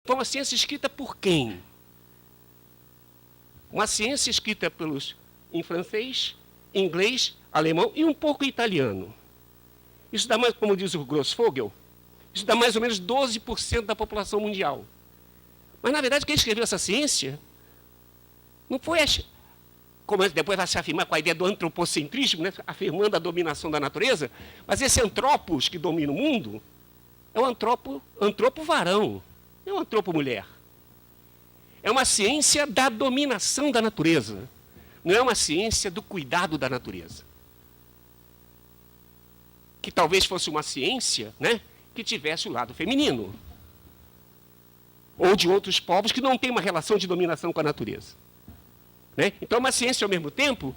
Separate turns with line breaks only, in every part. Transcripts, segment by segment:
Foi uma ciência escrita por quem? Uma ciência escrita em francês, inglês, alemão e um pouco italiano. Isso dá mais, como diz o Grossfogel, isso dá mais ou menos 12% da população mundial. Mas, na verdade, quem escreveu essa ciência não foi, como depois vai se afirmar com a ideia do antropocentrismo, né, afirmando a dominação da natureza, mas esse antropos que domina o mundo é um antropo varão, não é um antropo mulher. É uma ciência da dominação da natureza, não é uma ciência do cuidado da natureza. Que talvez fosse uma ciência, né, que tivesse o lado feminino. Ou de outros povos que não têm uma relação de dominação com a natureza. Né? Então, é uma ciência, ao mesmo tempo,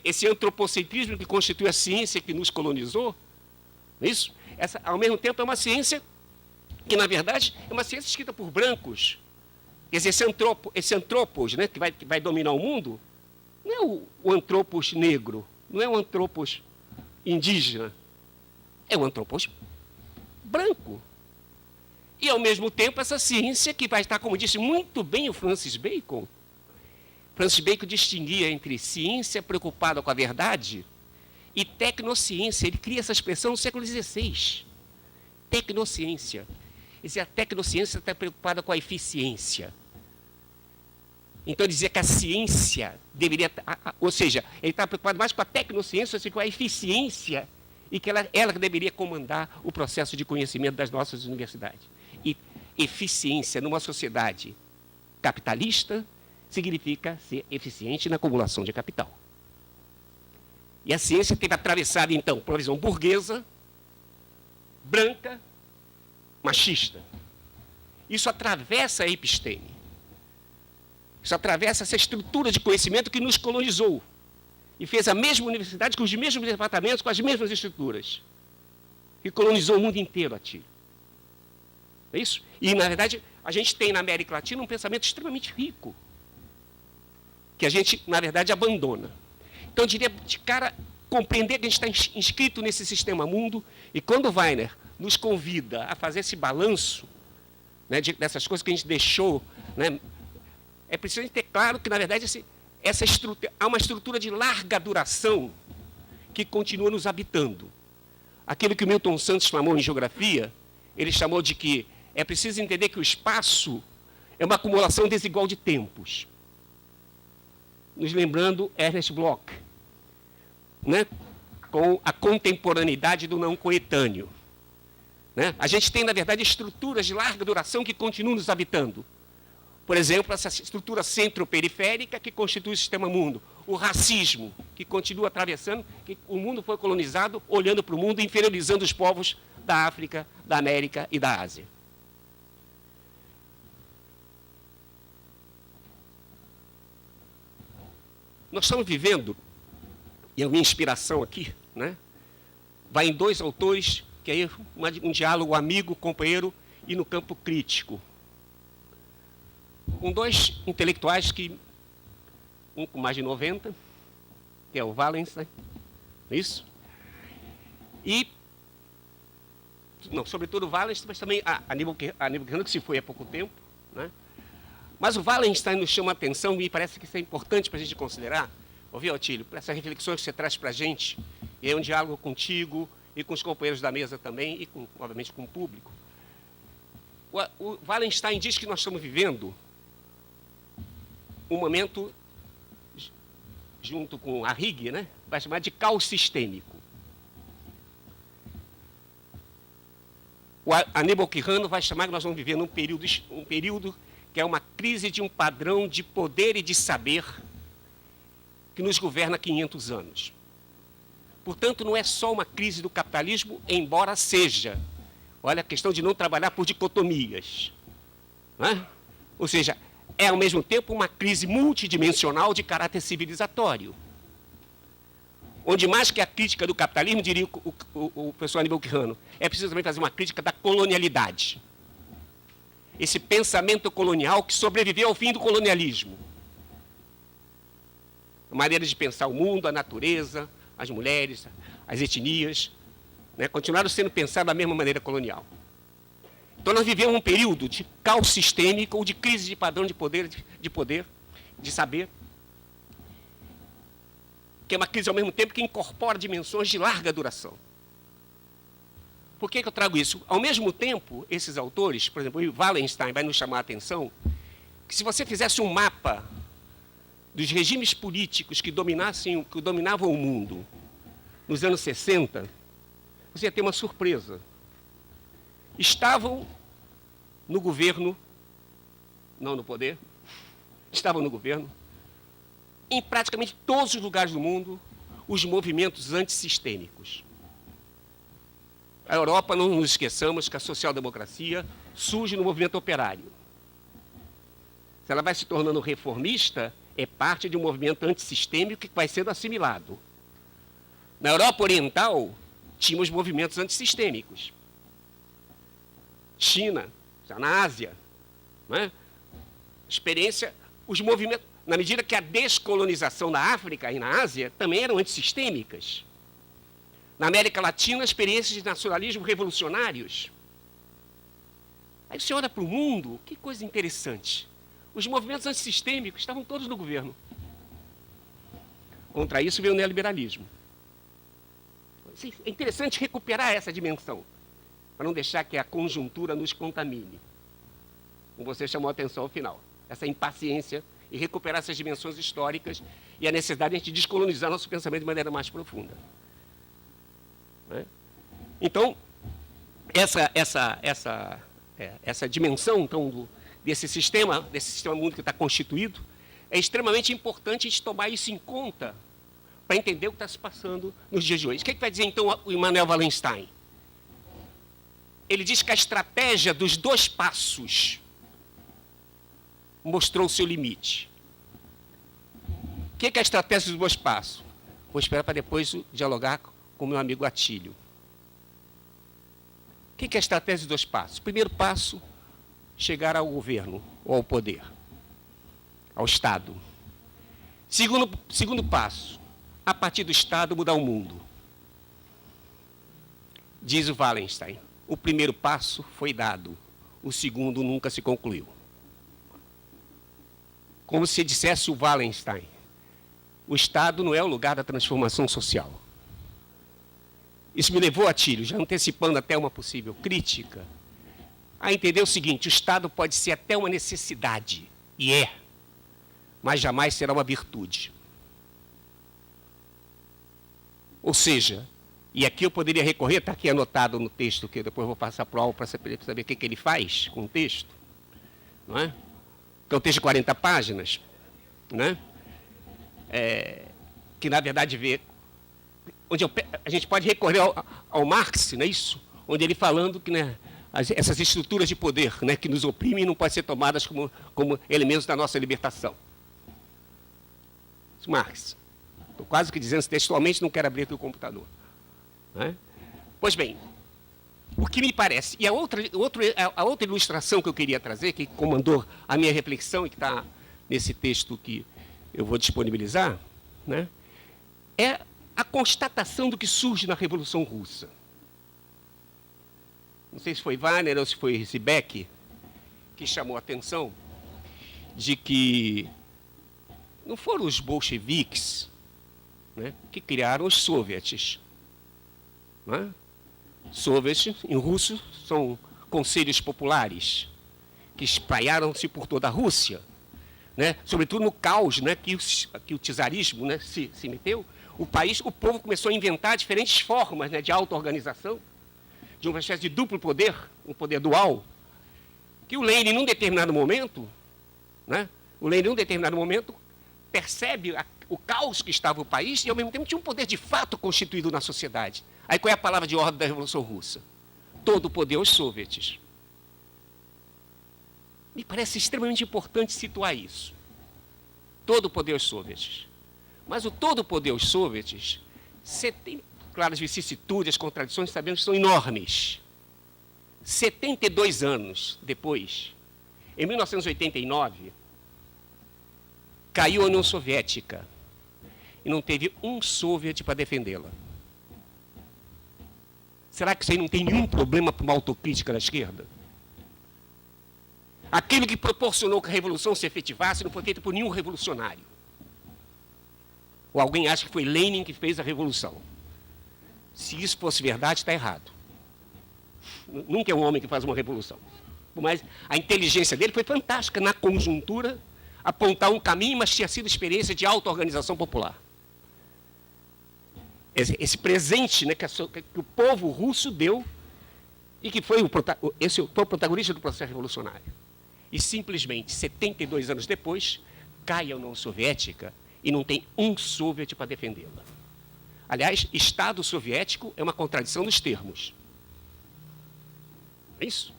esse antropocentrismo que constitui a ciência que nos colonizou, não é isso? Ao mesmo tempo, é uma ciência que, na verdade, é uma ciência escrita por brancos. Quer dizer, esse antropos, né, que vai dominar o mundo, não é o antropos negro, não é o antropos indígena, é o antropos branco. E, ao mesmo tempo, essa ciência que vai estar, como disse muito bem o Francis Bacon distinguia entre ciência preocupada com a verdade e tecnociência. Ele cria essa expressão no século XVI. Tecnociência. Quer dizer, a tecnociência está preocupada com a eficiência. Então, ele dizia que a ciência deveria... Ou seja, ele está preocupado mais com a tecnociência, ou seja, com a eficiência, e que ela deveria comandar o processo de conhecimento das nossas universidades. E eficiência numa sociedade capitalista significa ser eficiente na acumulação de capital. E a ciência teve atravessado, então, por uma visão burguesa, branca, machista. Isso atravessa a episteme. Isso atravessa essa estrutura de conhecimento que nos colonizou e fez a mesma universidade com os mesmos departamentos, com as mesmas estruturas, que colonizou o mundo inteiro a tiro. É isso? E, na verdade, a gente tem na América Latina um pensamento extremamente rico, que a gente, na verdade, abandona. Então, eu diria, de cara, compreender que a gente está inscrito nesse sistema mundo, e quando o Weiner nos convida a fazer esse balanço, né, dessas coisas que a gente deixou, né, é preciso ter claro que, na verdade, há uma estrutura de larga duração que continua nos habitando. Aquilo que o Milton Santos chamou em geografia, ele chamou de que é preciso entender que o espaço é uma acumulação desigual de tempos. Nos lembrando Ernest Bloch, né, com a contemporaneidade do não coetâneo. Né? A gente tem, na verdade, estruturas de larga duração que continuam nos habitando. Por exemplo, essa estrutura centro-periférica que constitui o sistema mundo. O racismo, que continua atravessando, que o mundo foi colonizado olhando para o mundo, inferiorizando os povos da África, da América e da Ásia. Nós estamos vivendo, e a minha inspiração aqui, né, vai em dois autores, que é um diálogo amigo, companheiro, e no campo crítico. Com dois intelectuais que, um com mais de 90, que é o Wallenstein, isso? E, não, sobretudo o Wallenstein, mas também a Aníbal Quijano, que se foi há pouco tempo, né? Mas o Wallenstein nos chama a atenção, e me parece que isso é importante para a gente considerar, ouviu, Otílio, para essas reflexões que você traz para a gente, e é um diálogo contigo, e com os companheiros da mesa também, e, obviamente, com o público. O Wallenstein diz que nós estamos vivendo um momento, junto com a Arrighi, né, vai chamar de caos sistêmico. O Aníbal Quijano vai chamar que nós vamos viver um período que é uma crise de um padrão de poder e de saber que nos governa há 500 anos. Portanto, não é só uma crise do capitalismo, embora seja. Olha, a questão de não trabalhar por dicotomias. Né? Ou seja, é, ao mesmo tempo, uma crise multidimensional de caráter civilizatório. Onde, mais que a crítica do capitalismo, diria o professor Aníbal Quijano, é preciso também fazer uma crítica da colonialidade. Esse pensamento colonial que sobreviveu ao fim do colonialismo. A maneira de pensar o mundo, a natureza, as mulheres, as etnias, né, continuaram sendo pensadas da mesma maneira colonial. Então, nós vivemos um período de caos sistêmico ou de crise de padrão de poder, de saber, que é uma crise, ao mesmo tempo, que incorpora dimensões de larga duração. Por que eu trago isso? Ao mesmo tempo, esses autores, por exemplo, o Wallenstein vai nos chamar a atenção, que se você fizesse um mapa dos regimes políticos que dominavam o mundo nos anos 60, você ia ter uma surpresa. Estavam no governo, não no poder, estavam no governo, em praticamente todos os lugares do mundo, os movimentos antissistêmicos. A Europa, não nos esqueçamos que a social-democracia surge no movimento operário. Se ela vai se tornando reformista, é parte de um movimento antissistêmico que vai sendo assimilado. Na Europa Oriental, tínhamos movimentos antissistêmicos. China, já na Ásia, né? Experiência, os movimentos, na medida que a descolonização na África e na Ásia também eram antissistêmicas. Na América Latina, experiências de nacionalismo revolucionários. Aí você olha para o mundo, que coisa interessante. Os movimentos antissistêmicos estavam todos no governo. Contra isso veio o neoliberalismo. É interessante recuperar essa dimensão, para não deixar que a conjuntura nos contamine. Como você chamou a atenção ao final. Essa impaciência e recuperar essas dimensões históricas e a necessidade de a gente descolonizar nosso pensamento de maneira mais profunda. Então, essa dimensão então, desse sistema mundo que está constituído, é extremamente importante a gente tomar isso em conta para entender o que está se passando nos dias de hoje. O que vai dizer, então, o Immanuel Wallenstein? Ele diz que a estratégia dos 2 passos mostrou o seu limite. O que é a estratégia dos 2 passos? Vou esperar para depois dialogar com o meu amigo Atílio. O que é a estratégia dos 2 passos? Primeiro passo, chegar ao governo, ou ao poder, ao Estado. Segundo passo, a partir do Estado, mudar o mundo. Diz o Wallenstein, o primeiro passo foi dado, o segundo nunca se concluiu. Como se dissesse o Wallenstein, o Estado não é o lugar da transformação social. Isso me levou, Atílio, já antecipando até uma possível crítica, a entender o seguinte: o Estado pode ser até uma necessidade, e é, mas jamais será uma virtude. Ou seja, e aqui eu poderia recorrer, está aqui anotado no texto, que depois eu vou passar para o Al para saber o que ele faz com o texto, não é? Que é um texto de 40 páginas, né? Que na verdade vê, onde a gente pode recorrer ao Marx, não é isso? Onde ele falando que, né, essas estruturas de poder, né, que nos oprimem não podem ser tomadas como elementos da nossa libertação. Marx. Estou quase que dizendo textualmente, não quero abrir aqui o computador. Né? Pois bem, o que me parece, e a outra ilustração que eu queria trazer, que comandou a minha reflexão e que está nesse texto que eu vou disponibilizar, né, é a constatação do que surge na Revolução Russa. Não sei se foi Wagner ou se foi Zibek que chamou a atenção de que não foram os bolcheviques, né, que criaram os soviets. Né? Soviets, em russo, são conselhos populares que espraiaram-se por toda a Rússia, né? Sobretudo no caos, né, que o czarismo, né, se meteu. O povo começou a inventar diferentes formas, né, de auto-organização, de uma espécie de duplo poder, um poder dual, que o Lenin, num determinado momento, né, percebe o caos que estava o país e, ao mesmo tempo, tinha um poder de fato constituído na sociedade. Aí, qual é a palavra de ordem da Revolução Russa? Todo o poder aos soviets. Me parece extremamente importante situar isso. Todo o poder aos soviets. Mas o todo o poder aos soviets, você tem, claro, as vicissitudes, as contradições, sabemos que são enormes. 72 anos depois, em 1989, caiu a União Soviética e não teve um soviet para defendê-la. Será que isso aí não tem nenhum problema para uma autocrítica da esquerda? Aquilo que proporcionou que a revolução se efetivasse não foi feito por nenhum revolucionário. Ou alguém acha que foi Lenin que fez a revolução. Se isso fosse verdade, está errado. Nunca é um homem que faz uma revolução. Mas a inteligência dele foi fantástica na conjuntura, apontar um caminho, mas tinha sido experiência de auto-organização popular. Esse presente, né, que o povo russo deu e que foi esse foi o protagonista do processo revolucionário. E simplesmente, 72 anos depois, cai a União Soviética e não tem um soviético para defendê-la. Aliás, Estado soviético é uma contradição dos termos. É isso?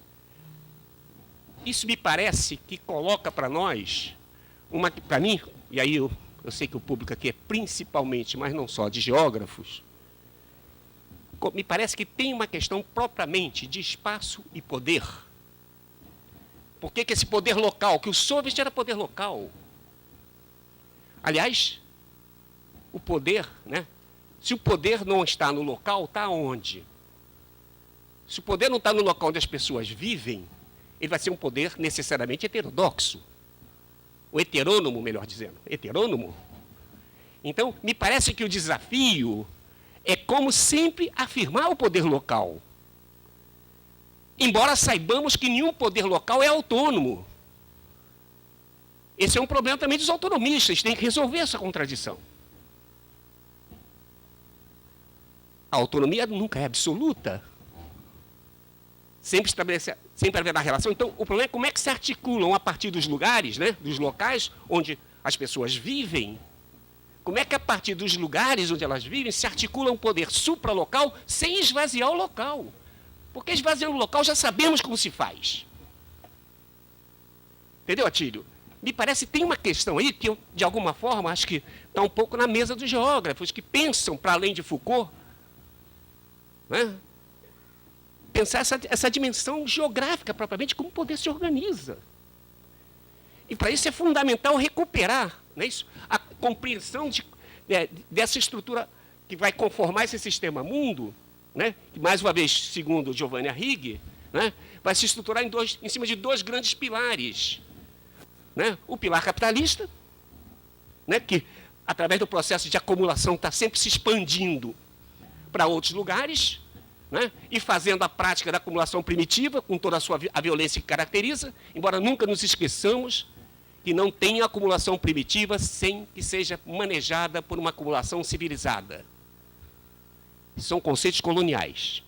Isso me parece que coloca para nós, para mim, e aí eu sei que o público aqui é principalmente, mas não só, de geógrafos, me parece que tem uma questão propriamente de espaço e poder. Por que esse poder local, que o soviético era poder local? Aliás, o poder, né? Se o poder não está no local, está onde? Se o poder não está no local onde as pessoas vivem, ele vai ser um poder necessariamente heterodoxo. Ou heterônomo, melhor dizendo. Heterônomo. Então, me parece que o desafio é, como sempre, afirmar o poder local. Embora saibamos que nenhum poder local é autônomo. Esse é um problema também dos autonomistas, tem que resolver essa contradição. A autonomia nunca é absoluta. Sempre haverá relação. Então, o problema é como é que se articulam a partir dos lugares, né, dos locais onde as pessoas vivem. Como é que a partir dos lugares onde elas vivem se articula um poder supralocal sem esvaziar o local? Porque esvaziando o local já sabemos como se faz. Entendeu, Atílio? Me parece que tem uma questão aí que eu, de alguma forma, acho que está um pouco na mesa dos geógrafos, que pensam, para além de Foucault, né? Pensar essa dimensão geográfica, propriamente, como o poder se organiza. E para isso é fundamental recuperar, não é isso? A compreensão dessa estrutura que vai conformar esse sistema mundo, né? Que, mais uma vez, segundo Giovanni Arrighi, né? Vai se estruturar em cima de dois grandes pilares. Né? O pilar capitalista, né? Que, através do processo de acumulação, está sempre se expandindo para outros lugares, né? E fazendo a prática da acumulação primitiva, com toda a violência que caracteriza, embora nunca nos esqueçamos que não tem acumulação primitiva sem que seja manejada por uma acumulação civilizada. São conceitos coloniais.